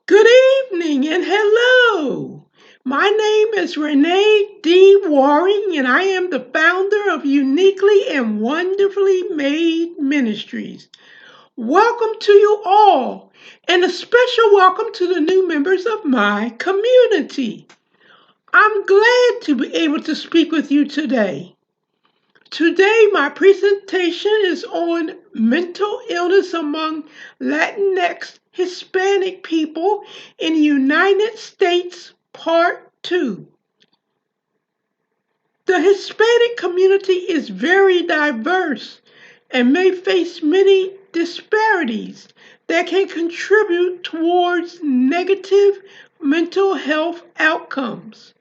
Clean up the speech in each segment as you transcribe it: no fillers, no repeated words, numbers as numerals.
Good evening and hello. My name is Renee D. Waring, and I am the founder of Uniquely and Wonderfully Made Ministries. Welcome to you all, and a special welcome to the new members of my community. I'm glad to be able to speak with you today. Today, my presentation is on mental illness among Latinx Hispanic people in the United States, Part 2. The Hispanic community is very diverse and may face many disparities that can contribute towards negative mental health outcomes.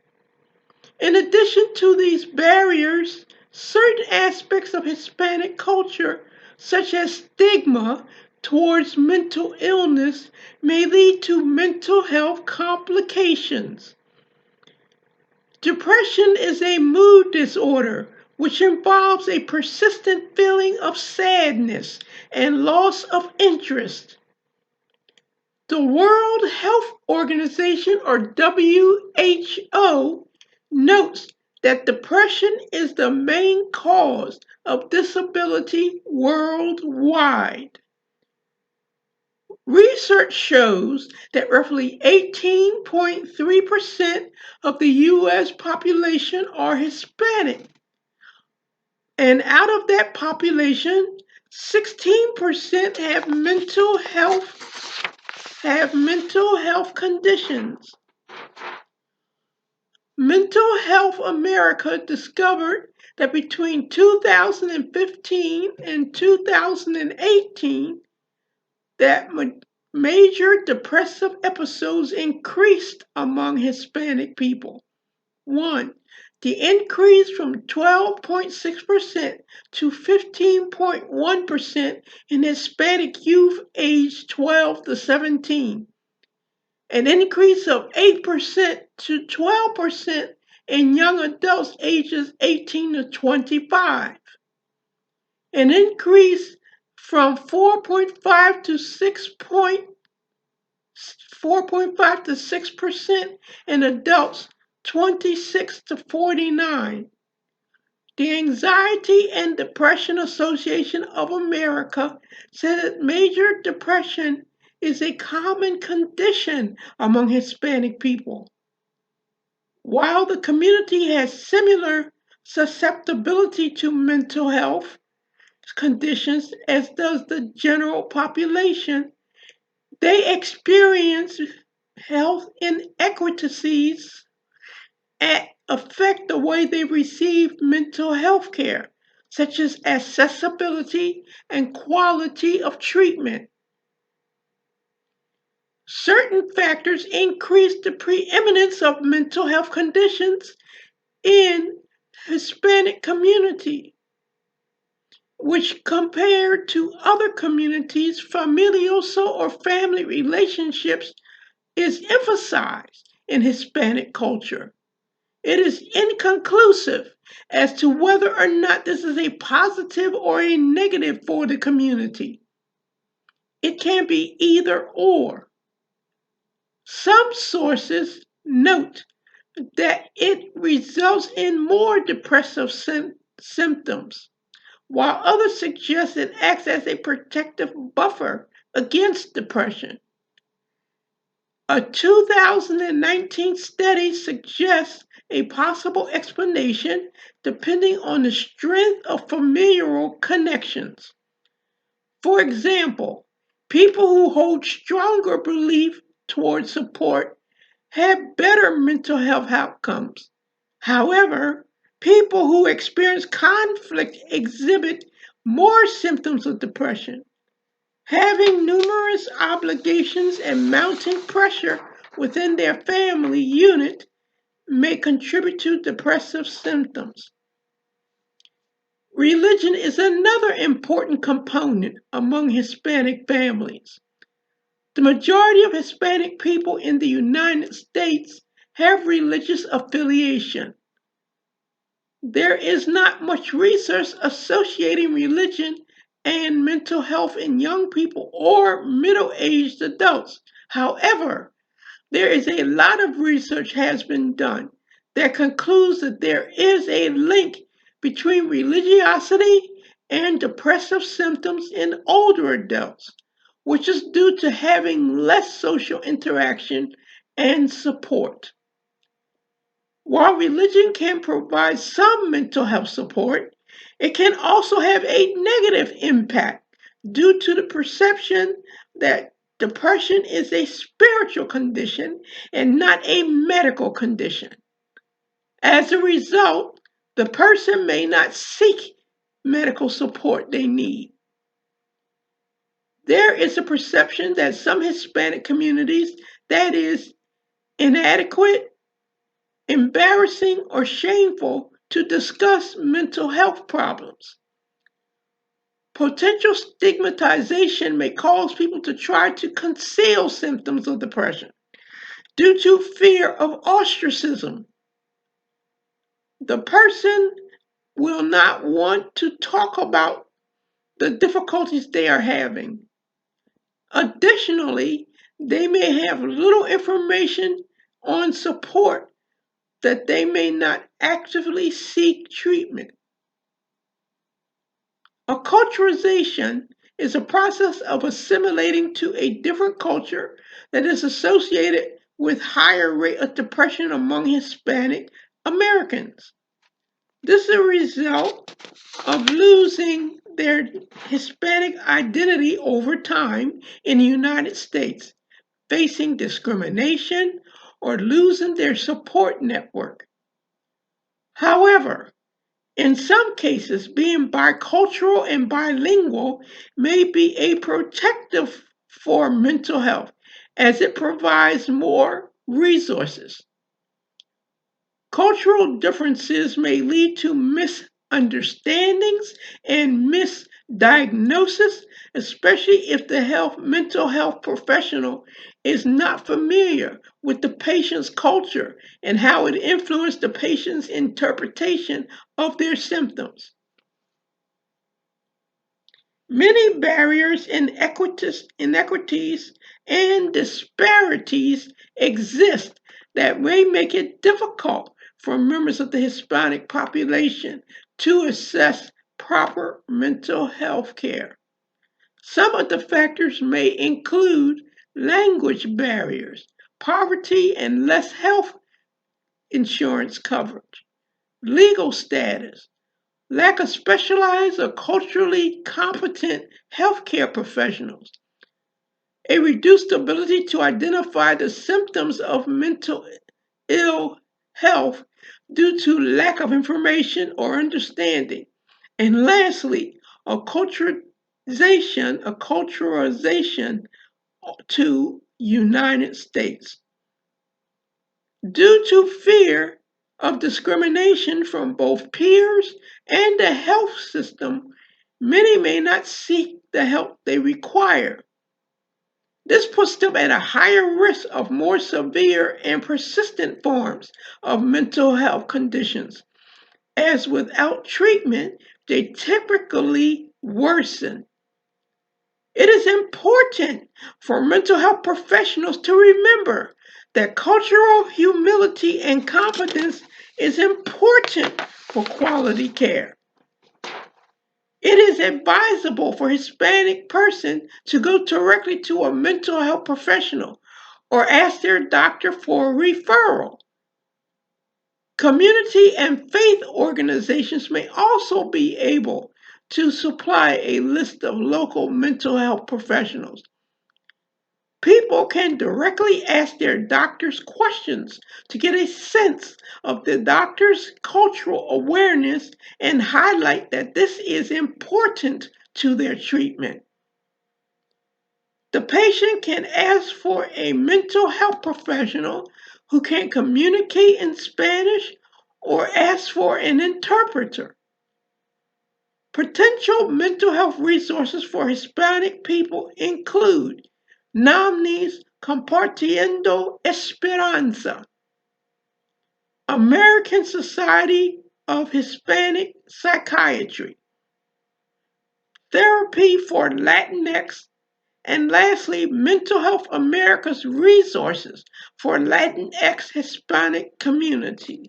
In addition to these barriers, certain aspects of Hispanic culture, such as stigma towards mental illness, may lead to mental health complications. Depression is a mood disorder which involves a persistent feeling of sadness and loss of interest. The World Health Organization, or WHO, notes that depression is the main cause of disability worldwide. Research shows that roughly 18.3% of the U.S. population are Hispanic, and out of that population, 16% have mental health conditions. Mental Health America discovered that between 2015 and 2018, that major depressive episodes increased among Hispanic people. One, the increase from 12.6% to 15.1% in Hispanic youth aged 12 to 17. An increase of 8% to 12% in young adults ages 18 to 25. An increase from 4.5 to 6% in adults 26 to 49. The Anxiety and Depression Association of America said that major depression is a common condition among Hispanic people. While the community has similar susceptibility to mental health conditions as does the general population, they experience health inequities that affect the way they receive mental health care, such as accessibility and quality of treatment. Certain factors increase the preeminence of mental health conditions in Hispanic community, which compared to other communities, familial or family relationships is emphasized in Hispanic culture. It is inconclusive as to whether or not this is a positive or a negative for the community. It can be either or. Some sources note that it results in more depressive symptoms, while others suggest it acts as a protective buffer against depression. A 2019 study suggests a possible explanation depending on the strength of familial connections. For example, people who hold stronger belief toward support have better mental health outcomes. However, people who experience conflict exhibit more symptoms of depression. Having numerous obligations and mounting pressure within their family unit may contribute to depressive symptoms. Religion is another important component among Hispanic families. The majority of Hispanic people in the United States have religious affiliation. There is not much research associating religion and mental health in young people or middle-aged adults. However, there is a lot of research has been done that concludes that there is a link between religiosity and depressive symptoms in older adults, which is due to having less social interaction and support. While religion can provide some mental health support, it can also have a negative impact due to the perception that depression is a spiritual condition and not a medical condition. As a result, the person may not seek medical support they need. There is a perception that some Hispanic communities that is inadequate, embarrassing, or shameful to discuss mental health problems. Potential stigmatization may cause people to try to conceal symptoms of depression due to fear of ostracism. The person will not want to talk about the difficulties they are having. Additionally, they may have little information on support that they may not actively seek treatment. Acculturation is a process of assimilating to a different culture that is associated with higher rate of depression among Hispanic Americans. This is a result of losing their Hispanic identity over time in the United States, facing discrimination, or losing their support network. However, in some cases, being bicultural and bilingual may be a protective for mental health as it provides more resources. Cultural differences may lead to misunderstandings and misdiagnosis, especially if the mental health professional is not familiar with the patient's culture and how it influenced the patient's interpretation of their symptoms. Many barriers, inequities, and disparities exist that may make it difficult for members of the Hispanic population to access proper mental health care. Some of the factors may include language barriers, poverty and less health insurance coverage, legal status, lack of specialized or culturally competent healthcare professionals, a reduced ability to identify the symptoms of mental ill health due to lack of information or understanding, and lastly, a culturalization to United States. Due to fear of discrimination from both peers and the health system, many may not seek the help they require. This puts them at a higher risk of more severe and persistent forms of mental health conditions, as without treatment, they typically worsen. It is important for mental health professionals to remember that cultural humility and competence is important for quality care. It is advisable for a Hispanic person to go directly to a mental health professional or ask their doctor for a referral. Community and faith organizations may also be able to supply a list of local mental health professionals. People can directly ask their doctors questions to get a sense of the doctor's cultural awareness and highlight that this is important to their treatment. The patient can ask for a mental health professional who can communicate in Spanish or ask for an interpreter. Potential mental health resources for Hispanic people include Nominees Compartiendo Esperanza, American Society of Hispanic Psychiatry, Therapy for Latinx And lastly, Mental Health America's resources for Latinx Hispanic communities.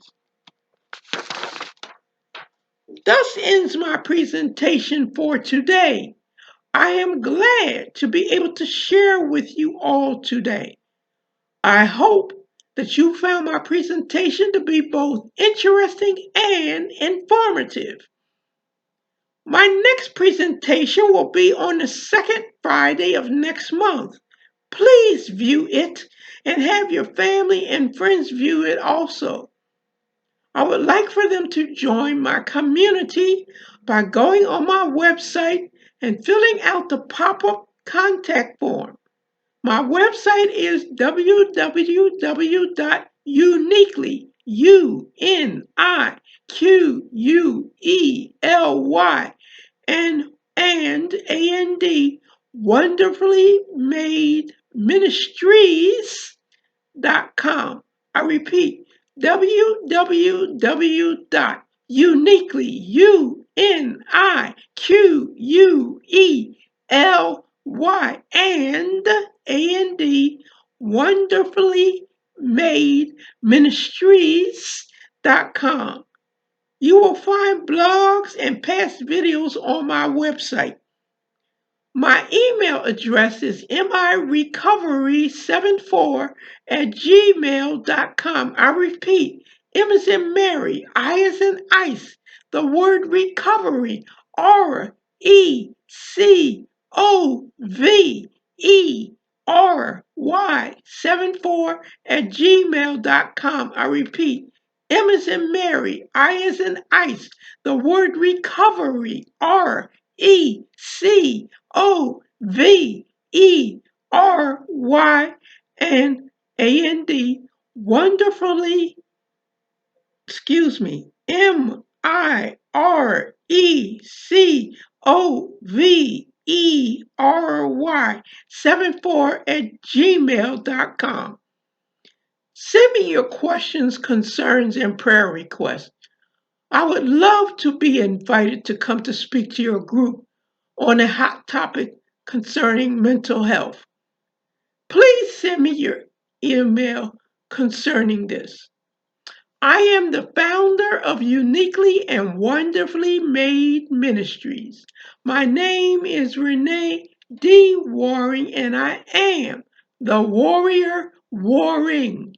Thus ends my presentation for today. I am glad to be able to share with you all today. I hope that you found my presentation to be both interesting and informative. My next presentation will be on the second Friday of next month. Please view it and have your family and friends view it also. I would like for them to join my community by going on my website and filling out the pop-up contact form. My website is www.uniquely, UNIQUELY, and wonderfully made ministries.com. I repeat, www.uniquely, and wonderfully made ministries.com. You will find blogs and past videos on my website. My email address is mirecovery74@gmail.com. I repeat, M as in Mary, I as in ice, the word recovery, RECOVERY74@gmail.com. I repeat, M as in Mary, I as in ice, the word recovery, RECOVERYAND, wonderfully, MIRECOVERY74@gmail.com. Send me your questions, concerns, and prayer requests. I would love to be invited to come to speak to your group on a hot topic concerning mental health. Please send me your email concerning this. I am the founder of Uniquely and Wonderfully Made Ministries. My name is Renee D. Waring, and I am the Warrior Warring.